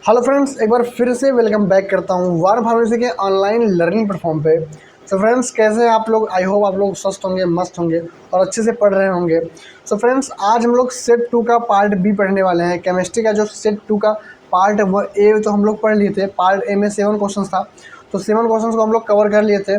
Hello friends, एक बार फिर से वेलकम बैक करता हूँ वार फार्मेसी के ऑनलाइन लर्निंग प्लेटफॉर्म पे। सो फ्रेंड्स, कैसे हैं आप लोग? आई होप आप लोग स्वस्थ होंगे, मस्त होंगे और अच्छे से पढ़ रहे होंगे। सो फ्रेंड्स, आज हम लोग सेट 2 का पार्ट बी पढ़ने वाले हैं। केमिस्ट्री का जो सेट 2 का पार्ट ए तो हम लोग पढ़ लिए थे। पार्ट ए में 7 क्वेश्चन था, तो 7 क्वेश्चन को हम लोग कवर कर लिए थे।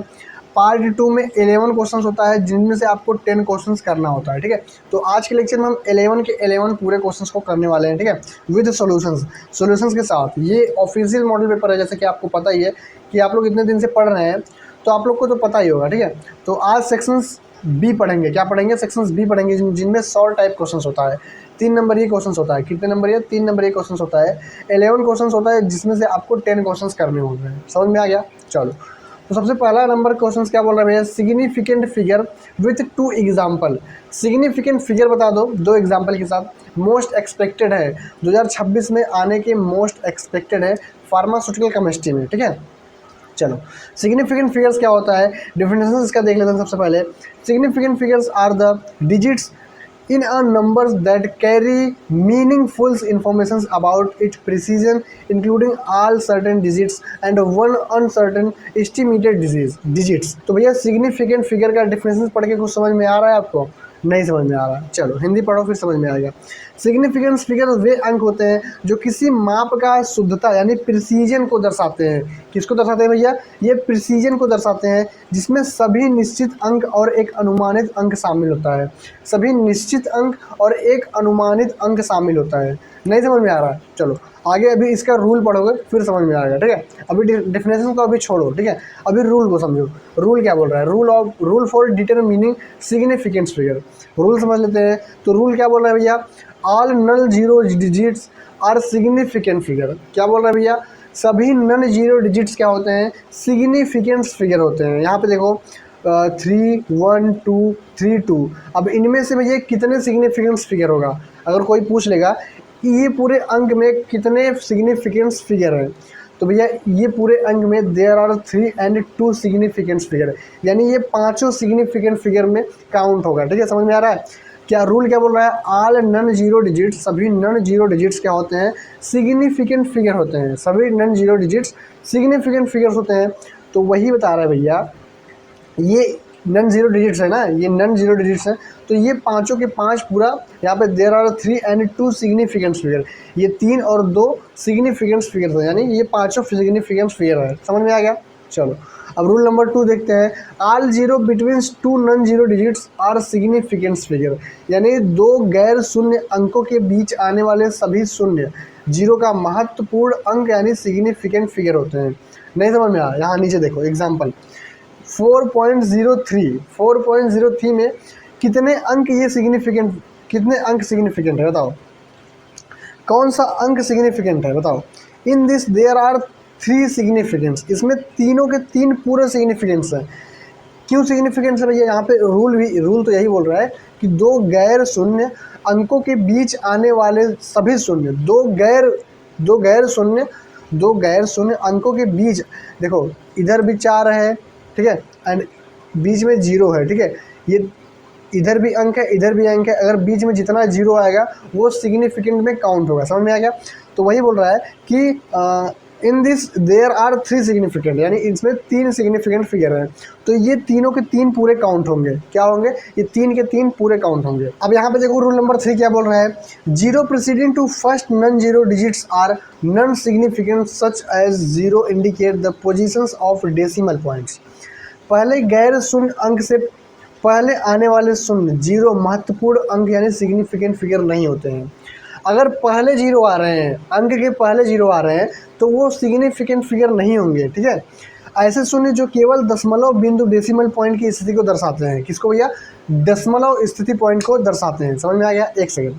पार्ट 2 में 11 क्वेश्चंस होता है, जिनमें से आपको 10 क्वेश्चंस करना होता है। ठीक है, तो आज के लेक्चर में हम 11 के 11 पूरे क्वेश्चंस को करने वाले हैं। ठीक है, विद सॉल्यूशंस के साथ। ये ऑफिशियल मॉडल पेपर है, जैसे कि आपको पता ही है कि आप लोग इतने दिन से पढ़ रहे हैं, तो आप लोग को तो पता ही होगा। ठीक है, तो आज सेक्शंस बी पढ़ेंगे। क्या पढ़ेंगे? सेक्शंस बी पढ़ेंगे, जिनमें 100 टाइप क्वेश्चंस होता है। 3 नंबर ये क्वेश्चंस होता है। कितने नंबर ये? 3 नंबर ये क्वेश्चंस होता है। 11 क्वेश्चंस होता है, जिसमें से आपको 10 क्वेश्चंस करने होते हैं। समझ में आ गया? चलो, तो सबसे पहला नंबर क्वेश्चन क्या बोल रहे हैं भैया? Significant figure with 2 example. Significant figure बता दो 2 एग्जाम्पल के साथ। मोस्ट एक्सपेक्टेड है, 2026 में आने के मोस्ट एक्सपेक्टेड है फार्मास्यूटिकल केमिस्ट्री में। ठीक है, चलो, सिग्निफिकेंट फिगर्स क्या होता है, डेफिनेशन इसका देख लेते हैं। सबसे पहले, significant figures are the digits in a numbers that carry meaningful information about its precision, including all certain digits and one uncertain estimated digits। तो भैया सिग्निफिकेंट फिगर का डिफरेंस पढ़ के कुछ समझ में आ रहा है आपको? नहीं समझ में आ रहा? चलो, हिंदी पढ़ो फिर समझ में आएगा। सिग्निफिकेंस फिगर वे अंक होते हैं जो किसी माप का शुद्धता यानी प्रिसीजन को दर्शाते हैं। किसको दर्शाते हैं भैया? ये प्रिसीजन को दर्शाते हैं, जिसमें सभी निश्चित अंक और एक अनुमानित अंक शामिल होता है। सभी निश्चित अंक और एक अनुमानित अंक शामिल होता है। नहीं समझ में आ रहा है? चलो आगे, अभी इसका रूल पढ़ोगे फिर समझ में आएगा। ठीक है, अभी डेफिनेशन को अभी छोड़ो। ठीक है, अभी रूल को समझो। रूल क्या बोल रहा है? Rule for determining significance figure. Rule समझ लेते हैं। तो रूल क्या बोल रहा है भैया? All non zero digits are significant figure. क्या बोल रहा है भैया? सभी नन जीरो डिजिट्स क्या होते हैं? सिग्निफिकेंस फिगर होते हैं। यहाँ पे देखो 3 1 2 3 2। अब इनमें से भैया कितने सिग्निफिकेंस फिगर होगा? अगर कोई पूछ लेगा कि ये पूरे अंक में कितने सिग्निफिकेंस फिगर है, तो भैया ये पूरे अंक में there are 3 and 2 significance figure, यानी ये पांचों सिग्निफिकेंट फिगर में काउंट होगा। ठीक है, समझ में आ रहा है? क्या रूल क्या बोल रहा है? ऑल नन जीरो डिजिट्स, सभी नन जीरो डिजिट्स क्या होते हैं? सिग्निफिकेंट फिगर होते हैं। सभी non zero digits significant figures होते हैं। तो वही बता रहा है भैया, ये नन जीरो डिजिट्स है ना, ये नन जीरो डिजिट्स है। तो ये पांचों के पांच पूरा यहाँ पे there are 3 and 2 significant figure, ये 3 और 2 सिग्निफिकेंट फिगर है, यानी ये पांचों सिग्निफिकेंट फिगर है। समझ में आ गया? चलो, अब रूल नंबर 2 देखते हैं। All zero between 2 non zero digits are significant figure, यानी 2 गैर शून्य अंकों के बीच आने वाले सभी शून्य जीरो का महत्वपूर्ण अंक यानी सिग्निफिकेंट फिगर होते हैं। नहीं समझ में आया? यहाँ नीचे देखो एग्जाम्पल 4.03 में कितने अंक ये सिग्निफिकेंट, कितने अंक सिग्निफिकेंट है बताओ? कौन सा अंक सिग्निफिकेंट है बताओ? इन दिस देयर आर 3 सिग्निफिकेंट्स, इसमें तीनों के 3 पूरे सिग्निफिकेंट्स हैं। क्यों सिग्निफिकेंट्स है भैया? यहाँ पे रूल तो यही बोल रहा है कि 2 गैर शून्य अंकों के बीच आने वाले सभी शून्य, दो गैर शून्य अंकों के बीच, देखो इधर भी 4 है, ठीक है, एंड बीच में 0 है। ठीक है, ये इधर भी अंक है, इधर भी अंक है, अगर बीच में जितना 0 आएगा वो सिग्निफिकेंट में काउंट होगा। समझ में आ गया? तो वही बोल रहा है कि in this there are 3 significant, यानी इसमें 3 सिग्निफिकेंट फिगर हैं। तो ये तीनों के 3 पूरे काउंट होंगे। क्या होंगे? ये 3 के 3 पूरे काउंट होंगे। अब यहाँ पे देखो रूल नंबर 3 क्या बोल रहा है? Zero preceding to first non zero digits are non significant such as 0 indicate the positions of decimal points. पहले गैर शून्य अंक से पहले आने वाले शून्य जीरो महत्वपूर्ण अंक यानी सिग्निफिकेंट फिगर नहीं होते हैं। अगर पहले 0 आ रहे हैं, अंक के पहले 0 आ रहे हैं, तो वो सिग्निफिकेंट फिगर नहीं होंगे। ठीक है, ऐसे शून्य जो केवल दशमलव बिंदु डेसिमल पॉइंट की स्थिति को दर्शाते हैं। किसको भैया? दशमलव स्थिति पॉइंट को दर्शाते हैं। समझ में आ गया? एक सेकंड।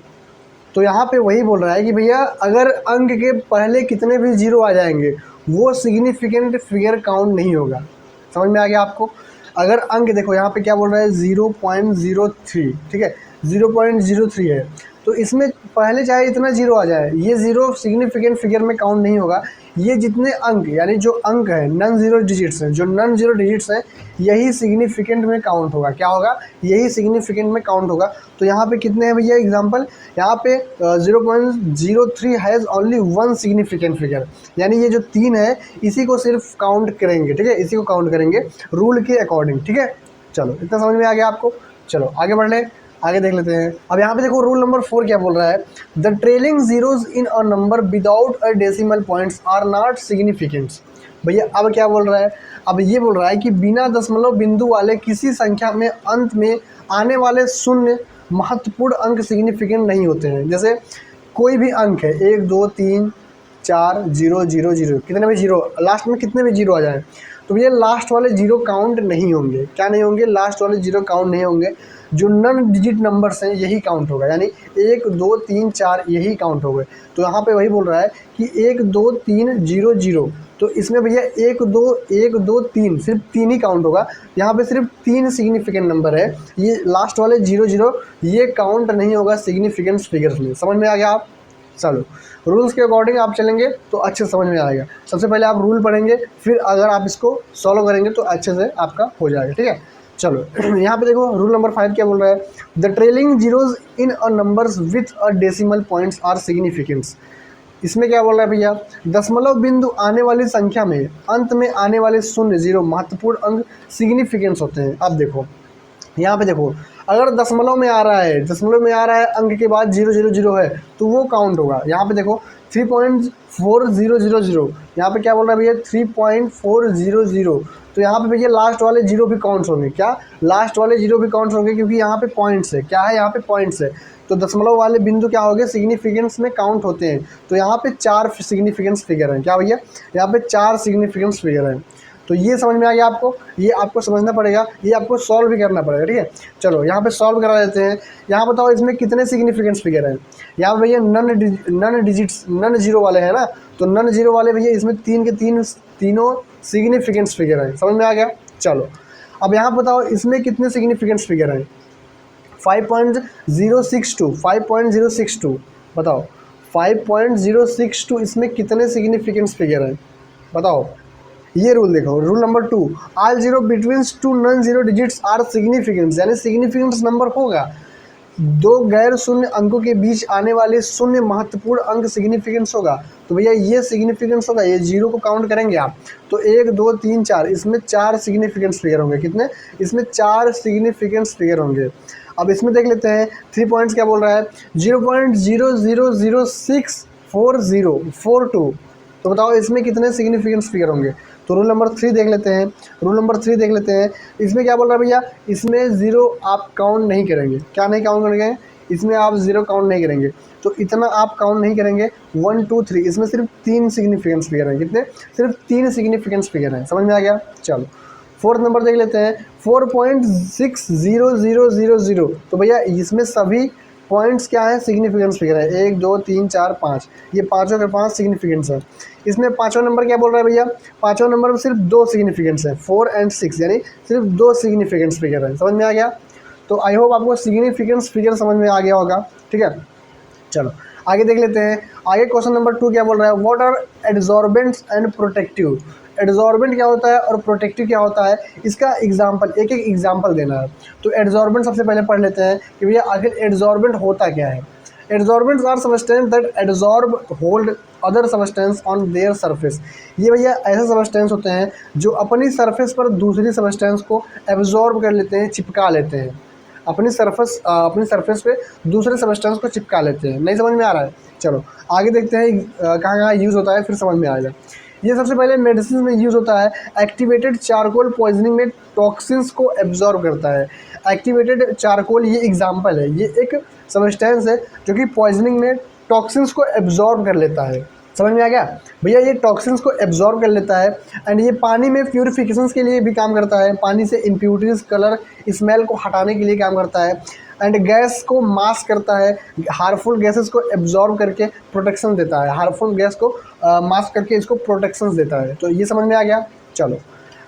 तो यहाँ पे वही बोल रहा है कि भैया अगर अंक के पहले कितने भी 0 आ जाएंगे वो सिग्निफिकेंट फिगर काउंट नहीं होगा। समझ में आ गया आपको? अगर अंक देखो यहाँ पे क्या बोल रहा है? 0.03, ठीक है, 0.03 है। तो इसमें पहले चाहे इतना जीरो आ जाए, ये जीरो सिग्निफिकेंट फिगर में काउंट नहीं होगा। ये जितने अंक यानी जो अंक है नॉन जीरो डिजिट्स हैं, जो नॉन जीरो डिजिट्स हैं, यही सिग्निफिकेंट में काउंट होगा। क्या होगा? यही सिग्निफिकेंट में काउंट होगा। तो यहाँ पे कितने हैं भैया एग्जांपल? यहाँ पे 0.03 has only one significant figure, यानी ये जो 3 है इसी को सिर्फ काउंट करेंगे। ठीक है, इसी को काउंट करेंगे रूल के अकॉर्डिंग। ठीक है, चलो इतना समझ में आ गया आपको। चलो आगे बढ़ ले, आगे देख लेते हैं। अब यहाँ पे देखो रूल नंबर 4 क्या बोल रहा है, the trailing zeros in a number without a decimal points are not significants. भैया अब क्या बोल रहा है? अब ये बोल रहा है कि बिना दशमलव बिंदु वाले किसी संख्या में अंत में आने वाले शून्य महत्वपूर्ण अंक सिग्निफिकेंट नहीं होते हैं। जैसे कोई भी अंक है 1 2 3 4 0 0 0, कितने भी जीरो, लास्ट में कितने भी जीरो आ जाए तो भैया लास्ट वाले जीरो काउंट नहीं होंगे। क्या नहीं होंगे? लास्ट वाले जीरो काउंट नहीं होंगे। जो नॉन डिजिट नंबर्स हैं यही काउंट होगा, यानी 1 2 3 4 यही काउंट हो गए। तो यहाँ पे वही बोल रहा है कि 1 2 3 0 0, तो इसमें भैया 1 2 3 सिर्फ 3 ही काउंट होगा। यहाँ पे सिर्फ 3 सिग्निफिकेंट नंबर है, ये लास्ट वाले 0 0 ये काउंट नहीं होगा सिग्निफिकेंस फिगर्स में। समझ में आ गया आप? चलो रूल्स के अकॉर्डिंग आप चलेंगे तो अच्छे समझ में आएगा। सबसे पहले आप रूल पढ़ेंगे, फिर अगर आप इसको सॉल्व करेंगे तो अच्छे से आपका हो जाएगा। ठीक है, चलो यहाँ पे देखो रूल नंबर 5 क्या बोल रहा है, the trailing zeros in a numbers with a decimal points are significants. इसमें क्या बोल रहा है भैया, दशमलव बिंदु आने वाली संख्या में अंत में आने वाले शून्य जीरो महत्वपूर्ण अंक सिग्निफिकेंस होते हैं। अब देखो यहाँ पे देखो, अगर दशमलव में आ रहा है, दशमलव में आ रहा है अंक के बाद 0 0 0 है तो वो काउंट होगा। यहाँ पे देखो 3.4000, यहाँ पे क्या बोल रहा है भैया 3.400, तो यहाँ पे भैया लास्ट वाले जीरो भी काउंट्स होंगे। क्या? लास्ट वाले जीरो भी काउंट्स होंगे, क्योंकि यहाँ पे पॉइंट्स है। क्या है? यहाँ पे पॉइंट्स है, तो दशमलव वाले बिंदु क्या हो गए? सिग्निफिकेंस में काउंट होते हैं। तो यहाँ पे 4 सिग्निफिकेंस फिगर हैं। क्या भैया? यहाँ पे 4 सिग्निफिकेंस फिगर हैं। तो ये समझ में आ गया आपको, ये आपको समझना पड़ेगा, ये आपको सॉल्व भी करना पड़ेगा। ठीक है, चलो यहाँ पे सॉल्व करा देते हैं। यहाँ बताओ इसमें कितने सिग्निफिकेंस फिगर हैं? यहाँ पे भैया नन डिजिट्स, नन जीरो वाले हैं ना, तो नन जीरो वाले भैया इसमें 3 के तीनों सिग्निफिकेंस फिगर हैं। समझ में आ गया? चलो अब यहाँ बताओ इसमें कितने सिग्निफिकेंस फिगर हैं? 5.062 बताओ, 5.062 इसमें कितने सिग्निफिकेंस फिगर हैं? बताओ। ये रूल देखो, rule number 2, all zero between two non zero digits are significance, यानी सिग्निफिकेंस नंबर होगा। दो गैर शून्य अंकों के बीच आने वाले शून्य महत्वपूर्ण अंक सिग्निफिकेंस होगा। तो भैया ये सिग्निफिकेंस होगा, ये जीरो को काउंट करेंगे आप तो 1 2 3 4, इसमें 4 सिग्निफिकेंस फिगर होंगे। कितने? इसमें 4 सिग्निफिकेंस फिगर होंगे। अब इसमें देख लेते हैं 3 पॉइंट्स क्या बोल रहा है, 0.00064042, तो बताओ इसमें कितने सिग्निफिकेंस फिगर होंगे? तो रूल नंबर 3 देख लेते हैं, रूल नंबर 3 देख लेते हैं। इसमें क्या बोल रहा है भैया, इसमें ज़ीरो आप काउंट नहीं करेंगे। क्या नहीं काउंट करेंगे? इसमें आप ज़ीरो काउंट नहीं करेंगे, तो इतना आप काउंट नहीं करेंगे। 1 2 3 इसमें सिर्फ 3 सिग्निफिकेंस फिगर हैं। कितने? सिर्फ 3 सिग्निफिकेंस फिगर हैं। समझ में आ गया? चलो फोर्थ नंबर देख लेते हैं, 4.60000, तो भैया इसमें सभी पॉइंट्स क्या है? सिग्निफिकेंस फिगर है। 1 2 3 4 5, ये पाँचों के 5 सिग्निफिकेंस है। इसमें पाँचवा नंबर क्या बोल रहा है भैया, पाँचवा नंबर में सिर्फ 2 सिग्निफिकेंस है, 4 और 6, यानी सिर्फ 2 सिग्निफिकेंस फिगर है। समझ में आ गया? तो आई होप आपको सिग्निफिकेंस फिगर समझ में आ गया होगा। ठीक है, चलो आगे देख लेते हैं। आगे क्वेश्चन नंबर 2 क्या बोल रहा है, what are adsorbents and protective. Adsorbent क्या होता है और प्रोटेक्टिव क्या होता है, इसका एग्जाम्पल, एक एक एग्जाम्पल देना है। तो एडजॉर्बेंट सबसे पहले पढ़ लेते हैं कि भैया आखिर एडजॉर्बेंट होता क्या है। Adsorbents are substance that adsorb hold other substance on their surface. ये भैया ऐसे सबस्टेंस होते हैं जो अपनी सरफेस पर दूसरी सबस्टेंस को एब्जॉर्ब कर लेते हैं, चिपका लेते हैं। अपनी सरफेस पे दूसरे सबस्टेंस को चिपका लेते हैं। नहीं समझ में आ रहा है? चलो आगे देखते हैं कहाँ कहाँ यूज़ होता है, फिर समझ में आएगा। ये सबसे पहले मेडिसिन में यूज़ होता है। एक्टिवेटेड चारकोल पॉइजनिंग में टॉक्सिन्स को एब्जॉर्ब करता है। एक्टिवेटेड चारकोल ये एग्जाम्पल है, ये एक सबस्टेंस है जो कि पॉइजनिंग में टॉक्सिन्स को एब्जॉर्ब कर लेता है। समझ में आ गया भैया? ये टॉक्सिन्स को एब्जॉर्ब कर लेता है एंड ये पानी में प्यूरिफिकेशन के लिए भी काम करता है। पानी से इम्प्यूरिटीज़, कलर, स्मेल को हटाने के लिए काम करता है एंड गैस को मास्क करता है। हार्मफुल गैसेस को एब्जॉर्ब करके प्रोटेक्शन देता है, हार्मफुल गैस को मास्क करके इसको प्रोटेक्शन देता है। तो ये समझ में आ गया। चलो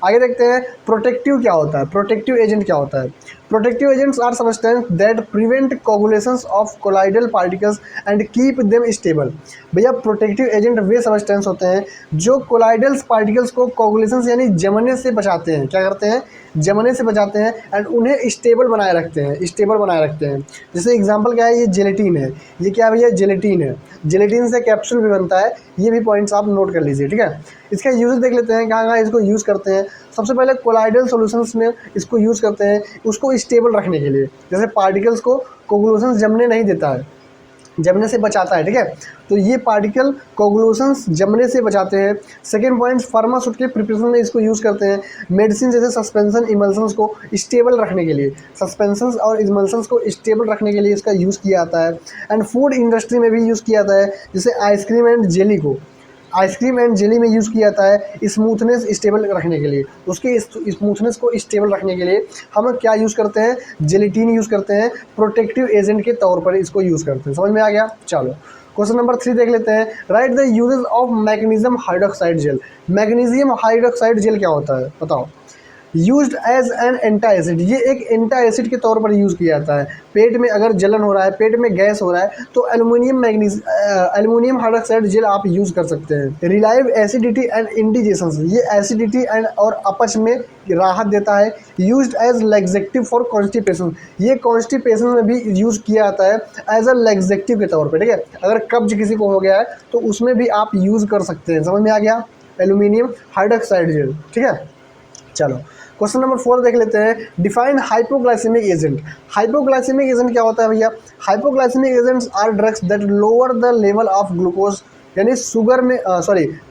आगे देखते हैं प्रोटेक्टिव क्या होता है, प्रोटेक्टिव एजेंट क्या होता है। Protective agents are substance that prevent coagulations of colloidal particles and keep them stable. भैया प्रोटेक्टिव एजेंट वे सबस्टेंस होते हैं जो कोलाइडल पार्टिकल्स को कोगुलेशंस यानी जमने से बचाते हैं। क्या करते हैं? जमने से बचाते हैं एंड उन्हें स्टेबल बनाए रखते हैं, स्टेबल बनाए रखते हैं। जैसे एग्जांपल क्या है, ये जेलेटिन है, ये क्या है भैया? जेलेटिन है। जेलेटिन से कैप्सूल भी बनता है। ये भी पॉइंट्स आप नोट कर लीजिए, ठीक है। इसका यूज देख लेते हैं, कहाँ कहाँ इसको यूज़ करते हैं। सबसे पहले कोलाइडल सॉल्यूशंस में इसको यूज़ करते हैं, उसको स्टेबल रखने के लिए। जैसे पार्टिकल्स को कोगुलेशंस जमने नहीं देता है, जमने से बचाता है, ठीक है। तो ये पार्टिकल कोगुलेशंस जमने से बचाते हैं। सेकेंड पॉइंट, फार्मास्यूटिकल प्रिपरेशन में इसको यूज़ करते हैं। मेडिसिन जैसे सस्पेंशन इमल्शंस को स्टेबल रखने के लिए, सस्पेंशंस और इमल्शंस को स्टेबल रखने के लिए इसका यूज़ किया जाता है। एंड फूड इंडस्ट्री में भी यूज़ किया जाता है, जैसे आइसक्रीम एंड जेली को, आइसक्रीम एंड जेली में यूज़ किया जाता है स्मूथनेस स्टेबल रखने के लिए। उसके स्मूथनेस को स्टेबल रखने के लिए हम क्या यूज़ करते हैं? जेलेटिन यूज़ करते हैं, प्रोटेक्टिव एजेंट के तौर पर इसको यूज़ करते हैं। समझ में आ गया? चलो क्वेश्चन नंबर 3 देख लेते हैं। Right the uses of magnesium hydroxide gel. Magnesium hydroxide gel क्या होता है बताओ? यूज्ड एज एन एंटा एसिड, ये एक एंटा एसिड के तौर पर यूज़ किया जाता है। पेट में अगर जलन हो रहा है, पेट में गैस हो रहा है, तो एल्युमिनियम हाइड्रोक्साइड जेल आप यूज़ कर सकते हैं। रिलाइव एसिडिटी एंड इंडिजेशन, ये एसिडिटी एंड और अपच में राहत देता है। Used as laxative for constipation, ये कॉन्स्टिपेशन में भी यूज़ किया जाता है एज अ लैक्सेटिव के तौर पर, ठीक है। अगर कब्ज किसी को हो गया है तो उसमें भी आप यूज़ कर सकते हैं। समझ में आ गया? एल्युमिनियम हाइड्रोक्साइड जेल, ठीक है। चलो क्वेश्चन नंबर 4 देख लेते हैं। Define hypoglycaemic agent. Hypoglycaemic agent क्या होता है भैया? Hypoglycaemic agents are drugs that lower the level of glucose, यानी शुगर में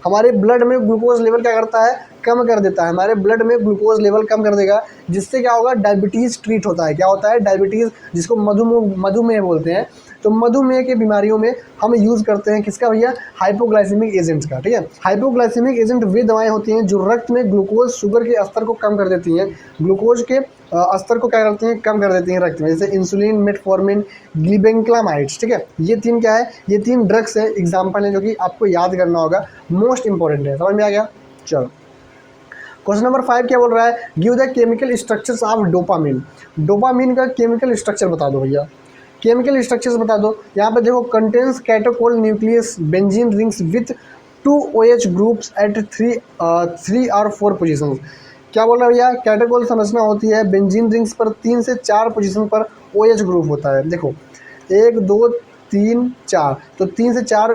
हमारे ब्लड में ग्लूकोज लेवल क्या करता है? कम कर देता है। हमारे ब्लड में ग्लूकोज लेवल कम कर देगा, जिससे क्या होगा? डायबिटीज़ ट्रीट होता है। क्या होता है? डायबिटीज़, जिसको मधुमेह बोलते हैं। तो मधुमेह के बीमारियों में हम यूज़ करते हैं किसका भैया? हाइपोग्लाइसेमिक एजेंट्स का, ठीक है। हाइपोग्लाइसेमिक एजेंट वे दवाएं होती हैं जो रक्त में ग्लूकोज शुगर के स्तर को कम कर देती हैं, ग्लूकोज के स्तर को क्या करती हैं? कम कर देती हैं रक्त में, जैसे इंसुलिन, मेटफॉर्मिन, ग्लिबेंक्लामाइड्स, ठीक है। ये 3 क्या है? ये 3 ड्रग्स है, एग्जाम्पल है, जो कि आपको याद करना होगा, मोस्ट इंपॉर्टेंट है। समझ में आ गया? चलो क्वेश्चन नंबर 5 क्या बोल रहा है? Give the chemical structures of dopamine. Dopamine का केमिकल स्ट्रक्चर बता दो भैया, केमिकल स्ट्रक्चर्स बता दो। यहाँ पे देखो, contains catechol nucleus benzene rings with 2 OH groups at 3 और 4 पोजीशंस। क्या बोल रहा है भैया? कैटोकोल संरचना होती है, बेंजीन रिंग्स पर 3 से 4 पोजीशन पर OH ग्रुप होता है। देखो 1 2 3 4, तो 3 से 4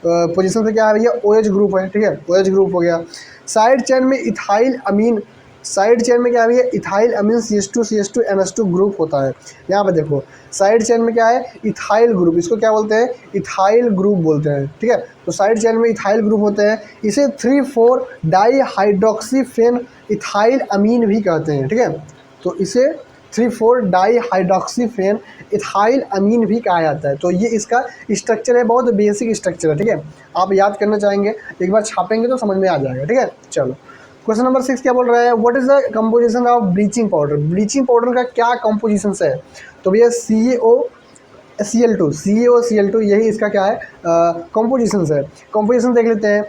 पोजीशन से क्या है भैया? OH ग्रुप है, ठीक है। OH ग्रुप हो गया। साइड चेन में इथाइल अमीन, साइड चेन में क्या है भैया? इथाइल अमीन CH2 NH2 ग्रुप होता है। यहाँ पे देखो साइड चेन में क्या है? इथाइल ग्रुप, इसको क्या बोलते हैं? इथाइल ग्रुप बोलते हैं, ठीक है। तो साइड चेन में इथाइल ग्रुप होते हैं, इसे 3,4 डाई हाइड्रोक्सीफेन इथाइल अमीन भी कहते हैं, ठीक है। तो इसे 3,4 डाई हाइड्रोक्सीफेन इथाइल अमीन भी कहा जाता है। तो ये इसका स्ट्रक्चर है, बहुत बेसिक स्ट्रक्चर है, ठीक है। आप याद करना चाहेंगे, एक बार छापेंगे तो समझ में आ जाएगा, ठीक है। चलो क्वेश्चन नंबर 6 क्या बोल रहा है? What is the composition of bleaching powder. Bleaching powder का क्या कंपोजिशन है? तो भैया CaOCl2 यही इसका क्या है? कंपोजिशन है। कंपोजिशन देख लेते हैं।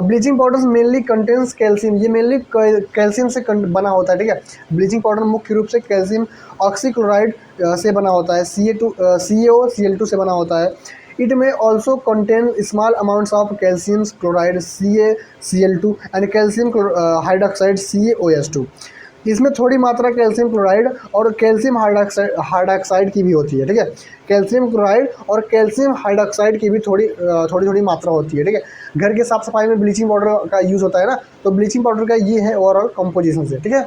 Bleaching powder mainly contains calcium, ये मेनली कैल्शियम से बना होता है, ठीक है। ब्लीचिंग पाउडर मुख्य रूप से कैल्शियम ऑक्सीक्लोराइड से बना होता है, CaOCl2 से बना होता है। इट में also contain small amounts of calcium chloride CaCl2 and calcium hydroxide CaOH2। इसमें थोड़ी मात्रा कैल्शियम क्लोराइड और कैल्शियम हाइड्रोक्साइड की भी होती है, ठीक है। कैल्शियम क्लोराइड और कैल्शियम हाइड्रोक्साइड की भी थोड़ी मात्रा होती है, ठीक है। घर के साफ सफाई में ब्लीचिंग पाउडर का यूज़ होता है ना, तो ब्लीचिंग पाउडर का ये है ओवरऑल कंपोजिशन से, ठीक है।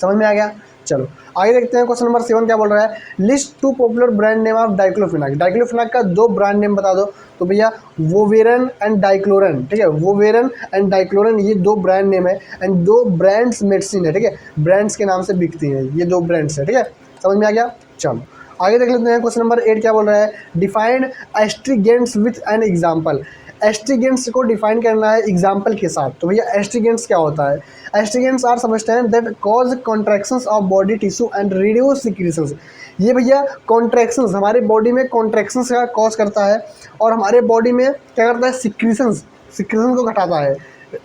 समझ में आ गया? चलो आगे देखते हैं। क्वेश्चन नंबर 7 क्या बोल रहा है? List 2 popular brand name of diclofenac. Diclofenac का 2 ब्रांड नेम बता दो। तो भैया वोवेरन एंड डाइक्लोरन, ठीक है। वोवेरन एंड डाइक्लोरन ये 2 ब्रांड नेम है एंड 2 ब्रांड्स मेडिसिन है, ठीक है। ब्रांड्स के नाम से बिकती हैं ये 2 ब्रांड्स है, ठीक है। समझ में आ गया? चलो आगे देख लेते हैं। क्वेश्चन नंबर 8 क्या बोल रहा है? Defined astringents with an example. Astringents को डिफाइन करना है एग्जाम्पल के साथ। तो भैया एस्ट्रीगेंट्स क्या होता है? Astringents are substance that cause contractions of body tissue and reduce secretions. ये भैया कॉन्ट्रैक्शंस, हमारे बॉडी में कॉन्ट्रैक्शंस का कॉज करता है और हमारे बॉडी में क्या करता है? सिक्रीशंस को घटाता है,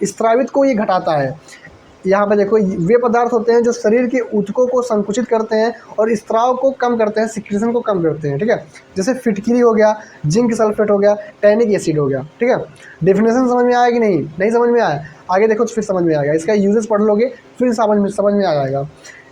स्रावित को ये घटाता है। यहाँ पे देखो वे पदार्थ होते हैं जो शरीर के ऊतकों को संकुचित करते हैं और स्त्राव को कम करते हैं, सिक्रेशन को कम करते हैं, ठीक है। जैसे फिटकिरी हो गया, जिंक सल्फेट हो गया, टैनिक एसिड हो गया, ठीक है। डेफिनेशन समझ में आया कि नहीं? नहीं समझ में आया? आगे देखो तो फिर समझ में आएगा, इसका यूजेस पढ़ लोगे फिर समझ में आ जाएगा।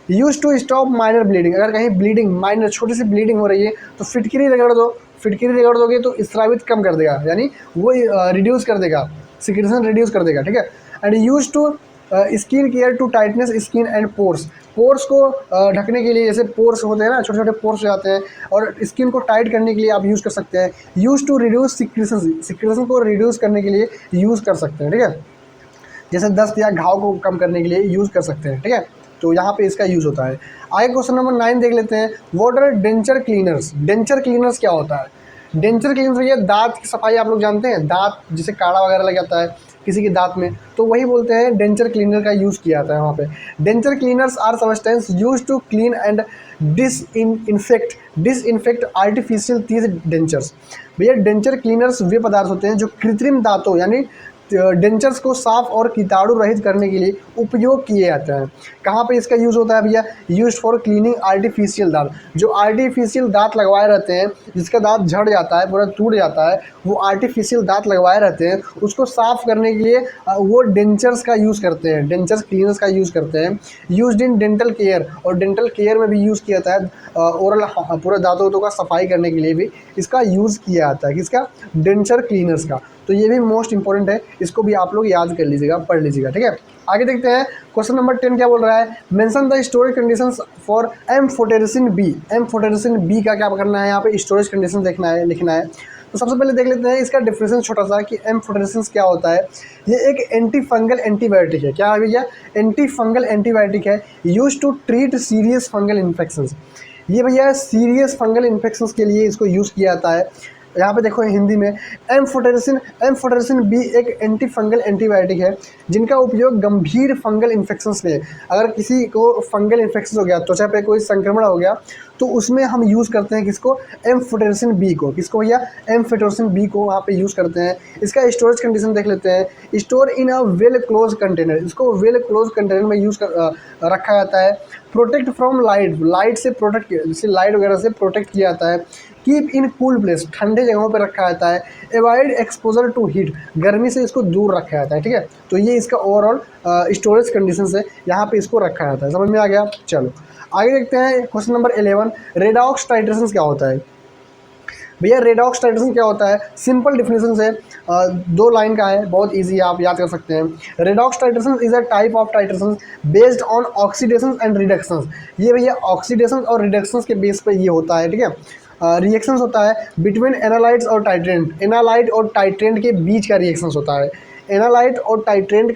Use to stop minor bleeding, अगर कहीं ब्लीडिंग माइनर छोटी सी ब्लीडिंग हो रही है तो फिटकिरी रगड़ दो, फिटकिरी रगड़ दोगे तो स्रावित कम कर देगा, यानी वो रिड्यूस कर देगा, सिक्रेशन रिड्यूस कर देगा, ठीक है। And use to skin care to tightness skin and pores, pores को ढकने के लिए, जैसे पोर्स होते हैं ना, छोटे छोटे पोर्स हो जाते हैं, और स्किन को टाइट करने के लिए आप यूज़ कर सकते हैं। Use to reduce secretion, secretion को रिड्यूस करने के लिए यूज़ कर सकते हैं, ठीक है। जैसे दस्त या घाव को कम करने के लिए यूज़ कर सकते हैं, ठीक है। तो यहाँ पे इसका यूज़ होता है। आगे क्वेश्चन नंबर 9 देख लेते हैं। What are denture cleaners? Denture cleaners क्या होता है? डेंचर क्लीनर्स ये दांत की सफाई, आप लोग जानते हैं, दांत जिसे काढ़ा वगैरह लग जाता है किसी के दांत में, तो वही बोलते हैं डेंचर क्लीनर का यूज़ किया जाता है वहाँ पे। Denture cleaners are substance use to clean and disinfect artificial teeth dentures. भैया डेंचर क्लीनर्स वे पदार्थ होते हैं जो कृत्रिम दांतों यानी डेंचर्स को साफ और कीटाणु रहित करने के लिए उपयोग किए जाते हैं। कहाँ पे इसका यूज़ होता है भैया? यूज फॉर क्लीनिंग आर्टिफिशियल दांत, जो आर्टिफिशियल दांत लगवाए रहते हैं, जिसका दांत झड़ जाता है, पूरा टूट जाता है, वो आर्टिफिशियल दांत लगवाए रहते हैं, उसको साफ करने के लिए वो डेंचर्स का यूज़ करते हैं, डेंचर्स क्लीनर्स का यूज़ करते हैं। यूज्ड इन डेंटल केयर, और डेंटल केयर में भी यूज़ किया जाता है, ओरल पूरे दांतों का सफाई करने के लिए भी इसका यूज़ किया जाता है, किसका? डेंचर क्लीनर्स का। तो ये भी मोस्ट इंपॉर्टेंट है, इसको भी आप लोग याद कर लीजिएगा, पढ़ लीजिएगा, ठीक है। आगे देखते हैं क्वेश्चन नंबर 10 क्या बोल रहा है। Mention the storage conditions for amphotericin B. Amphotericin B का क्या करना है? यहाँ पे स्टोरेज कंडीशन देखना है, लिखना है। तो सबसे पहले देख लेते हैं इसका डिफरेंस छोटा सा कि एम्फोटेरिसिन क्या होता है। ये एक एंटी फंगल एंटीबायोटिक है। क्या है भैया? एंटी फंगल एंटीबायोटिक है, use to treat serious fungal infections. ये भैया सीरियस फंगल इन्फेक्शंस के लिए इसको यूज़ किया जाता है। यहाँ पे देखो हिंदी में एम्फोटेरिसिन बी एक एंटी फंगल एंटीबायोटिक है जिनका उपयोग गंभीर फंगल इन्फेक्शंस में, अगर किसी को फंगल इन्फेक्शन हो गया, त्वचा पे कोई संक्रमण हो गया, तो उसमें हम यूज़ करते हैं किसको? एम्फोटेरिसिन बी को। किसको भैया? एम्फोटेरिसिन बी को वहाँ पे यूज़ करते हैं। इसका स्टोरेज कंडीशन देख लेते हैं। Store in a well close container, इसको वेल क्लोज कंटेनर में रखा जाता है। प्रोटेक्ट फ्रॉम लाइट, लाइट से प्रोटेक्ट, जैसे लाइट वगैरह से प्रोटेक्ट किया जाता है। कीप इन कूल प्लेस, ठंडे जगहों पर रखा जाता है। एवॉइड एक्सपोजर टू हीट, गर्मी से इसको दूर रखा जाता है, ठीक है। तो ये इसका ओवरऑल स्टोरेज कंडीशन से यहाँ पे इसको रखा जाता है। समझ में आ गया? चलो आगे देखते हैं क्वेश्चन नंबर 11। रेडॉक्स टाइट्रेशन क्या होता है? भैया रेडॉक्स टाइट्रेशन क्या होता है? सिंपल डिफिनेशन से 2 लाइन का है, बहुत इजी है, आप याद कर सकते हैं। Redox titration is a type of titration based on oxidation and reduction. ये भैया ऑक्सीडेशन और रिडक्शन के बेस पे ये होता है, ठीक है। रिएक्शंस होता है बिटवीन एनालाइट्स और टाइट्रेंट, एनालाइट और टाइट्रेंट के बीच का रिएक्शंस होता है। एनालाइट और टाइट्रेंट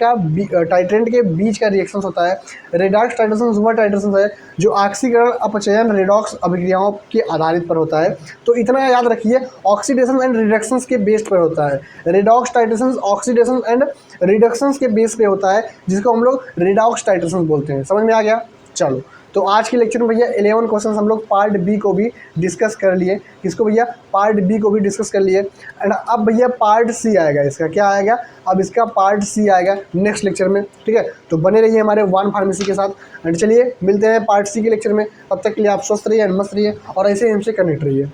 के बीच का रिएक्शंस होता है। रेडॉक्स टाइट्रेशन वह टाइट्रेशन है जो ऑक्सीकरण अपचयन रेडॉक्स अभिक्रियाओं के आधारित पर होता है। तो इतना याद रखिए, ऑक्सीडेशन एंड रिडक्शंस के बेस पर होता है। Redox titration oxidation and reductions के बेस पे होता है, जिसको हम लोग रेडॉक्स टाइट्रेशन बोलते हैं। समझ में आ गया? चलो तो आज के लेक्चर में भैया 11 क्वेश्चन हम लोग पार्ट बी को भी डिस्कस कर लिए। किसको भैया? पार्ट बी को भी डिस्कस कर लिए। एंड अब भैया पार्ट सी आएगा। इसका क्या आएगा? अब इसका पार्ट सी आएगा नेक्स्ट लेक्चर में, ठीक है। तो बने रहिए हमारे वन फार्मेसी के साथ। एंड चलिए मिलते हैं पार्ट सी के लेक्चर में। तब तक के लिए आप स्वस्थ रहिए, मस्त रहिए और ऐसे ही हमसे कनेक्ट रहिए।